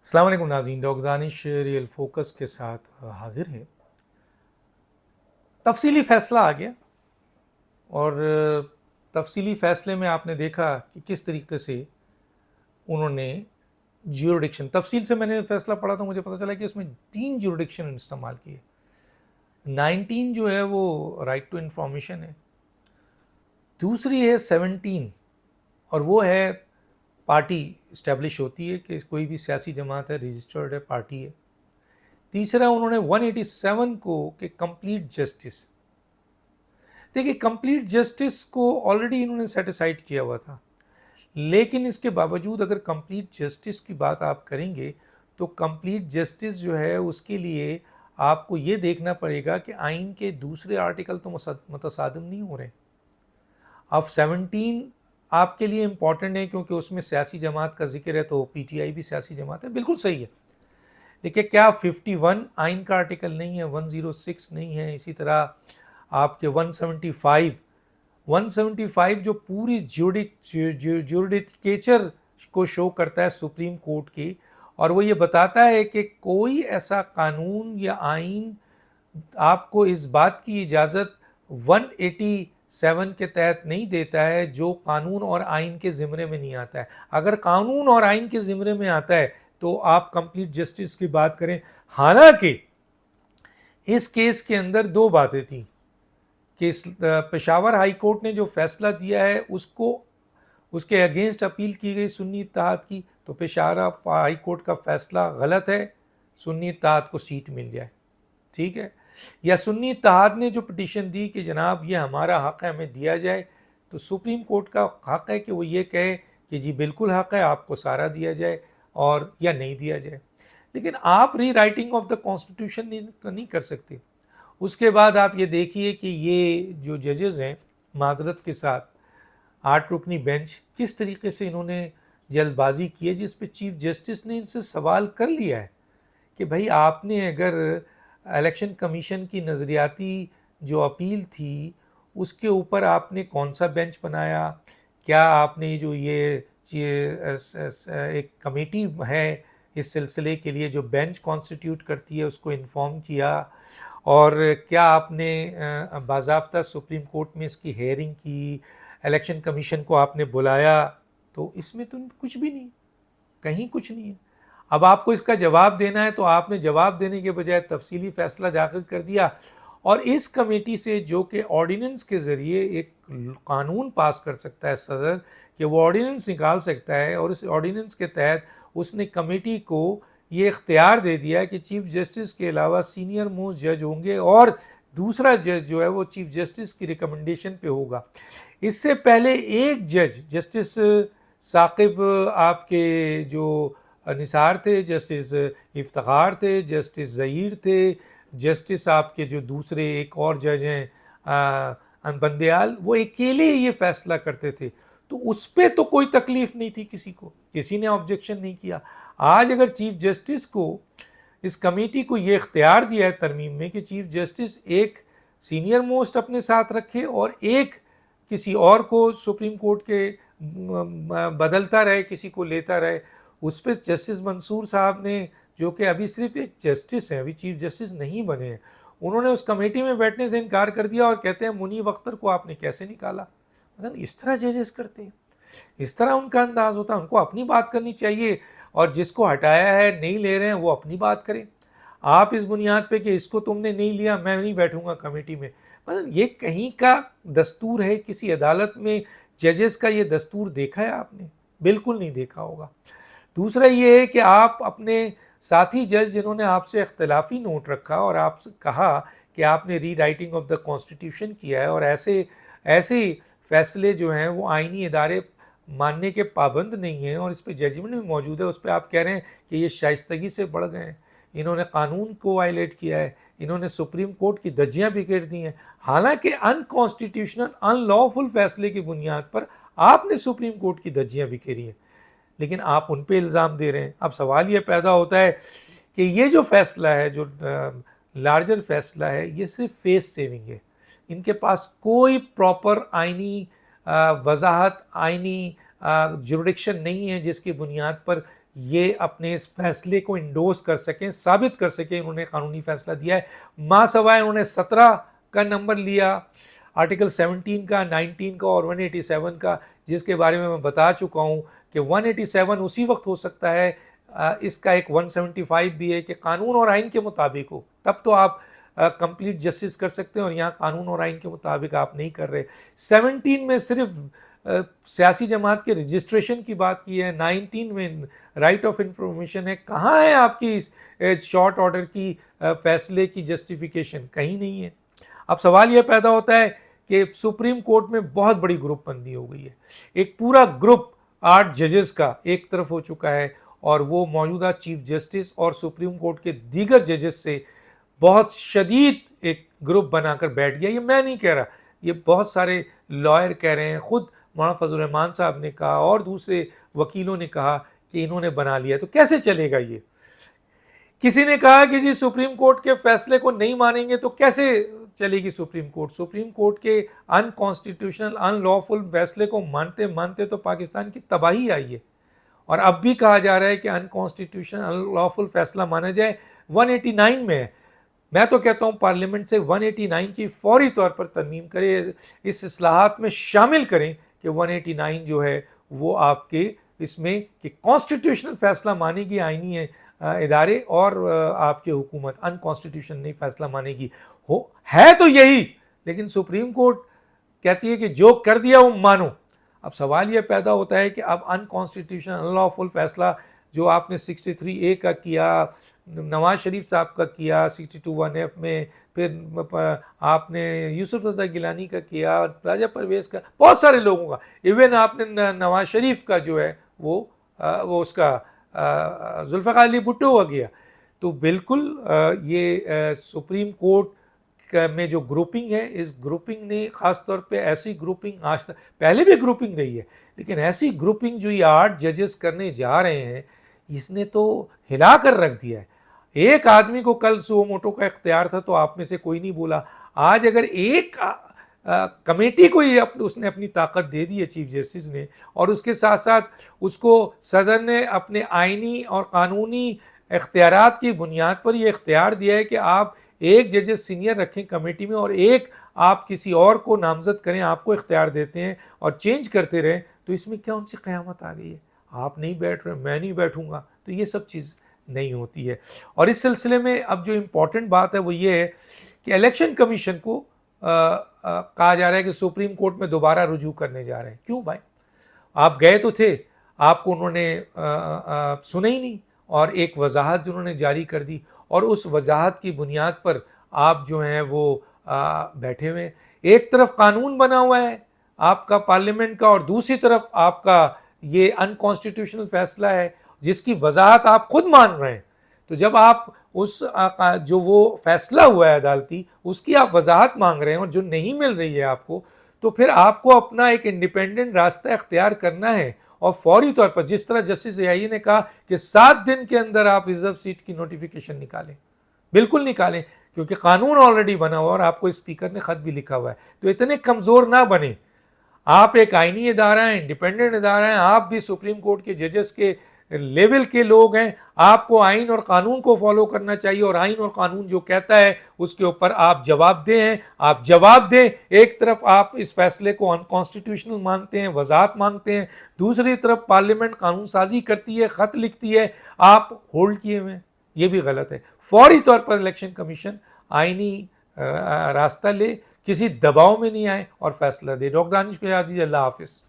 अस्सलाम वालेकुम नाज़रीन, डॉक्टर दानिश रियल फोकस के साथ हाजिर है। तफसीली फ़ैसला आ गया और तफसीली फ़ैसले में आपने देखा कि किस तरीके से उन्होंने ज्यूरिडिक्शन, तफसील से मैंने फ़ैसला पढ़ा तो मुझे पता चला कि उसमें 3 ज्यूरिडिक्शन इस्तेमाल किए। 19 जो है वो राइट टू इन्फॉर्मेशन है, दूसरी है 17 और वो है पार्टी इस्टेब्लिश होती है कि कोई भी सियासी जमात है, रजिस्टर्ड है, पार्टी है। तीसरा उन्होंने 187 को कि कंप्लीट जस्टिस। देखिए, कंप्लीट जस्टिस को ऑलरेडी इन्होंने सेटिसाइड किया हुआ था, लेकिन इसके बावजूद अगर कंप्लीट जस्टिस की बात आप करेंगे तो कंप्लीट जस्टिस जो है उसके लिए आपको ये देखना पड़ेगा कि आइन के दूसरे आर्टिकल तो मुतसादिम नहीं हो रहे। अब 17 आपके लिए इम्पॉर्टेंट है क्योंकि उसमें सियासी जमात का जिक्र है, तो पीटीआई भी सियासी जमात है, बिल्कुल सही है। देखिए, क्या 51 आइन का आर्टिकल नहीं है, 106 नहीं है, इसी तरह आपके 175 जो पूरी ज्यूडिकेचर को शो करता है सुप्रीम कोर्ट की, और वो ये बताता है कि कोई ऐसा कानून या आइन आपको इस बात की इजाज़त 187 के तहत नहीं देता है जो कानून और आइन के ज़िम्मे में नहीं आता है। अगर कानून और आइन के ज़िम्मे में आता है तो आप कंप्लीट जस्टिस की बात करें। हालांकि इस केस के अंदर दो बातें थी कि पेशावर हाई कोर्ट ने जो फैसला दिया है उसको, उसके अगेंस्ट अपील की गई सुन्नी इत्तेहाद की, तो पेशावर हाई कोर्ट का फैसला गलत है, सुन्नी इत्तेहाद को सीट मिल जाए, ठीक है। या सुन्नी इत्तेहाद ने जो पिटीशन दी कि जनाब ये हमारा हक़ है, हमें दिया जाए, तो सुप्रीम कोर्ट का हक़ है कि वो ये कहे कि जी बिल्कुल हक़ है, आपको सारा दिया जाए और या नहीं दिया जाए। लेकिन आप री राइटिंग ऑफ द कॉन्स्टिट्यूशन नहीं कर सकते। उसके बाद आप ये देखिए कि ये जो जजेस हैं, माजरत के साथ 8 रुकनी बेंच, किस तरीके से इन्होंने जल्दबाजी की है, जिस पे चीफ जस्टिस ने इनसे सवाल कर लिया है कि भाई आपने अगर इलेक्शन कमीशन की नज़रियाती जो अपील थी उसके ऊपर आपने कौन सा बेंच बनाया, क्या आपने जो ये एक कमेटी है इस सिलसिले के लिए जो बेंच कॉन्स्टिट्यूट करती है उसको इन्फॉर्म किया, और क्या आपने बाज़ाब्ता सुप्रीम कोर्ट में इसकी हेयरिंग की, इलेक्शन कमीशन को आपने बुलाया, तो इसमें तो कुछ भी नहीं, कहीं कुछ नहीं है। अब आपको इसका जवाब देना है तो आपने जवाब देने के बजाय तफसीली फ़ैसला दाखिल कर दिया, और इस कमेटी से जो कि ऑर्डिनेंस के ज़रिए एक कानून पास कर सकता है सदर, कि वो ऑर्डिनेंस निकाल सकता है, और इस ऑर्डिनेंस के तहत उसने कमेटी को ये इख्तियार दे दिया कि चीफ जस्टिस के अलावा सीनियर मोस्ट जज होंगे और दूसरा जज जो है वो चीफ जस्टिस की रिकमेंडेशन पे होगा। इससे पहले एक जज, जस्टिस साकिब आपके जो निसार थे, जस्टिस इफ्तिखार थे, जस्टिस ज़हीर थे, जस्टिस आपके जो दूसरे एक और जज हैं बंदयाल, वो अकेले ये फैसला करते थे, तो उस पर तो कोई तकलीफ नहीं थी किसी को, किसी ने ऑब्जेक्शन नहीं किया। आज अगर चीफ जस्टिस को, इस कमेटी को ये इख्तियार दिया है तरमीम में कि चीफ जस्टिस एक सीनियर मोस्ट अपने साथ रखे और एक किसी और को सुप्रीम कोर्ट के बदलता रहे, किसी को लेता रहे, उस पर जस्टिस मंसूर साहब ने, जो कि अभी सिर्फ एक जस्टिस हैं, अभी चीफ जस्टिस नहीं बने हैं, उन्होंने उस कमेटी में बैठने से इनकार कर दिया और कहते हैं मुनीब अख्तर को आपने कैसे निकाला। मतलब इस तरह जजेस करते हैं, इस तरह उनका अंदाज होता है। उनको अपनी बात करनी चाहिए, और जिसको हटाया है नहीं ले रहे हैं वो अपनी बात करें। आप इस बुनियाद पे कि इसको तुमने नहीं लिया मैं नहीं बैठूंगा कमेटी में, मतलब ये कहीं का दस्तूर है? किसी अदालत में जजेस का ये दस्तूर देखा है आपने? बिल्कुल नहीं देखा होगा। दूसरा ये है कि आप अपने साथी जज जिन्होंने आपसे इख्तलाफी नोट रखा और आपसे कहा कि आपने री राइटिंग ऑफ द कॉन्स्टिट्यूशन किया है, और ऐसे फैसले जो हैं वो आइनी इदारे मानने के पाबंद नहीं हैं, और इस पर जजमेंट भी मौजूद है, उस पर आप कह रहे हैं कि ये शाइस्तगी से बढ़ गए हैं, इन्होंने कानून को वायलेट किया है, इन्होंने सुप्रीम कोर्ट की धज्जियां बिखेर दी हैं। हालांकि अनकॉन्स्टिट्यूशनल अनलॉफुल फैसले की बुनियाद पर आपने सुप्रीम कोर्ट की धज्जियां बिखेरी हैं, लेकिन आप उन पे इल्ज़ाम दे रहे हैं। अब सवाल ये पैदा होता है कि ये जो फैसला है, जो लार्जर फैसला है, ये सिर्फ फेस सेविंग है। इनके पास कोई प्रॉपर आइनी वजाहत, आइनी जुरिडिक्शन नहीं है जिसकी बुनियाद पर یہ اپنے اس فیصلے کو انڈورس کر سکیں, ثابت کر سکیں انہوں نے قانونی فیصلہ دیا ہے. ماں سوائے انہوں نے 17 کا نمبر لیا, آرٹیکل 17 کا, 19 کا اور 187 کا, جس کے بارے میں بتا چکا ہوں کہ 187 اسی وقت ہو سکتا ہے, اس کا ایک 175 بھی ہے کہ قانون اور آئین کے مطابق ہو, تب تو آپ کمپلیٹ جسٹس کر سکتے ہیں, اور یہاں قانون اور آئین کے مطابق آپ نہیں کر رہے. 17 میں صرف سیاسی جماعت کے رجسٹریشن کی بات کی ہے, 19 میں رائٹ آف انفارمیشن ہے. کہاں ہے آپ کی اس شارٹ آرڈر کی فیصلے کی جسٹیفیکیشن؟ کہیں نہیں ہے. اب سوال یہ پیدا ہوتا ہے کہ سپریم کورٹ میں بہت بڑی گروپ بندی ہو گئی ہے, ایک پورا گروپ 8 ججز کا ایک طرف ہو چکا ہے, اور وہ موجودہ چیف جسٹس اور سپریم کورٹ کے دیگر ججز سے بہت شدید ایک گروپ بنا کر بیٹھ گیا. یہ میں نہیں کہہ رہا, یہ بہت سارے لائر کہہ رہے ہیں, خود مولانا فضل الرحمان صاحب نے کہا اور دوسرے وکیلوں نے کہا کہ انہوں نے بنا لیا. تو کیسے چلے گا یہ؟ کسی نے کہا کہ جی سپریم کورٹ کے فیصلے کو نہیں مانیں گے تو کیسے چلے گی سپریم کورٹ؟ سپریم کورٹ کے ان کانسٹیٹیوشنل ان لافل فیصلے کو مانتے مانتے تو پاکستان کی تباہی آئی ہے, اور اب بھی کہا جا رہا ہے کہ ان کانسٹیٹیوشنل ان لافل فیصلہ مانا جائے. 189 میں ہے. میں تو کہتا ہوں پارلیمنٹ سے 189 کی فوری طور پر ترمیم کرے, اس اصلاحات میں شامل کریں کہ 189 جو ہے وہ آپ کے اس میں کہ کانسٹیٹیوشنل فیصلہ مانے گی آئینی ادارے, اور آپ کی حکومت ان کانسٹیٹیوشن نہیں فیصلہ مانے گی. ہے تو یہی, لیکن سپریم کورٹ کہتی ہے کہ جو کر دیا وہ مانو. اب سوال یہ پیدا ہوتا ہے کہ اب ان کانسٹیٹیوشنل ان لافل فیصلہ جو آپ نے 63A کا کیا, نواز شریف صاحب کا کیا 62(1)F میں, پھر آپ نے یوسف رضا گیلانی کا کیا, راجہ پرویز کا, بہت سارے لوگوں کا, ایون آپ نے نواز شریف کا جو ہے وہ اس کا ذوالفقار علی بھٹو ہو گیا. تو بالکل یہ سپریم کورٹ میں جو گروپنگ ہے, اس گروپنگ نے خاص طور پہ ایسی گروپنگ آج تک, پہلے بھی گروپنگ رہی ہے, لیکن ایسی گروپنگ جو یہ 8 ججز کرنے جا رہے ہیں, اس نے تو ہلا کر رکھ دیا ہے. ایک آدمی کو کل سو موٹو کا اختیار تھا تو آپ میں سے کوئی نہیں بولا, آج اگر ایک کمیٹی کو اس نے اپنی طاقت دے دی ہے چیف جسٹس نے, اور اس کے ساتھ ساتھ اس کو صدر نے اپنے آئینی اور قانونی اختیارات کی بنیاد پر یہ اختیار دیا ہے کہ آپ ایک ججز سینئر رکھیں کمیٹی میں اور ایک آپ کسی اور کو نامزد کریں, آپ کو اختیار دیتے ہیں اور چینج کرتے رہیں. تو اس میں کیا ان سے قیامت آ گئی ہے؟ آپ نہیں بیٹھ رہے, میں نہیں بیٹھوں گا, تو یہ سب چیز نہیں ہوتی ہے. اور اس سلسلے میں اب جو امپورٹنٹ بات ہے وہ یہ ہے کہ الیکشن کمیشن کو کہا جا رہا ہے کہ سپریم کورٹ میں دوبارہ رجوع کرنے جا رہے ہیں. کیوں بھائی؟ آپ گئے تو تھے, آپ کو انہوں نے سنا ہی نہیں, اور ایک وضاحت جو انہوں نے جاری کر دی, اور اس وضاحت کی بنیاد پر آپ جو ہیں وہ بیٹھے ہوئے. ایک طرف قانون بنا ہوا ہے آپ کا پارلیمنٹ کا, اور دوسری طرف آپ کا یہ ان کانسٹیٹیوشنل فیصلہ ہے جس کی وضاحت آپ خود مان رہے ہیں. تو جب آپ اس جو وہ فیصلہ ہوا ہے عدالتی, اس کی آپ وضاحت مانگ رہے ہیں اور جو نہیں مل رہی ہے آپ کو, تو پھر آپ کو اپنا ایک انڈیپینڈنٹ راستہ اختیار کرنا ہے, اور فوری طور پر جس طرح جسٹس ایائی نے کہا کہ 7 دن کے اندر آپ ریزرو سیٹ کی نوٹیفیکیشن نکالیں, بالکل نکالیں, کیونکہ قانون آلریڈی بنا ہوا اور آپ کو اسپیکر نے خط بھی لکھا ہوا ہے. تو اتنے کمزور نہ بنے, آپ ایک آئینی ادارہ ہیں, انڈیپینڈنٹ ادارہ ہیں, آپ بھی سپریم کورٹ کے ججز کے لیول کے لوگ ہیں, آپ کو آئین اور قانون کو فالو کرنا چاہیے, اور آئین اور قانون جو کہتا ہے اس کے اوپر آپ جواب دیں ہیں, آپ جواب دیں. ایک طرف آپ اس فیصلے کو ان کانسٹیٹیوشنل مانتے ہیں, وضاحت مانگتے ہیں, دوسری طرف پارلیمنٹ قانون سازی کرتی ہے, خط لکھتی ہے, آپ ہولڈ کیے ہوئے ہیں. یہ بھی غلط ہے. فوری طور پر الیکشن کمیشن آئینی راستہ لے, کسی دباؤ میں نہیں آئے اور فیصلہ دے. ڈاکٹر دانش کو یاد دیجیے. اللہ حافظ.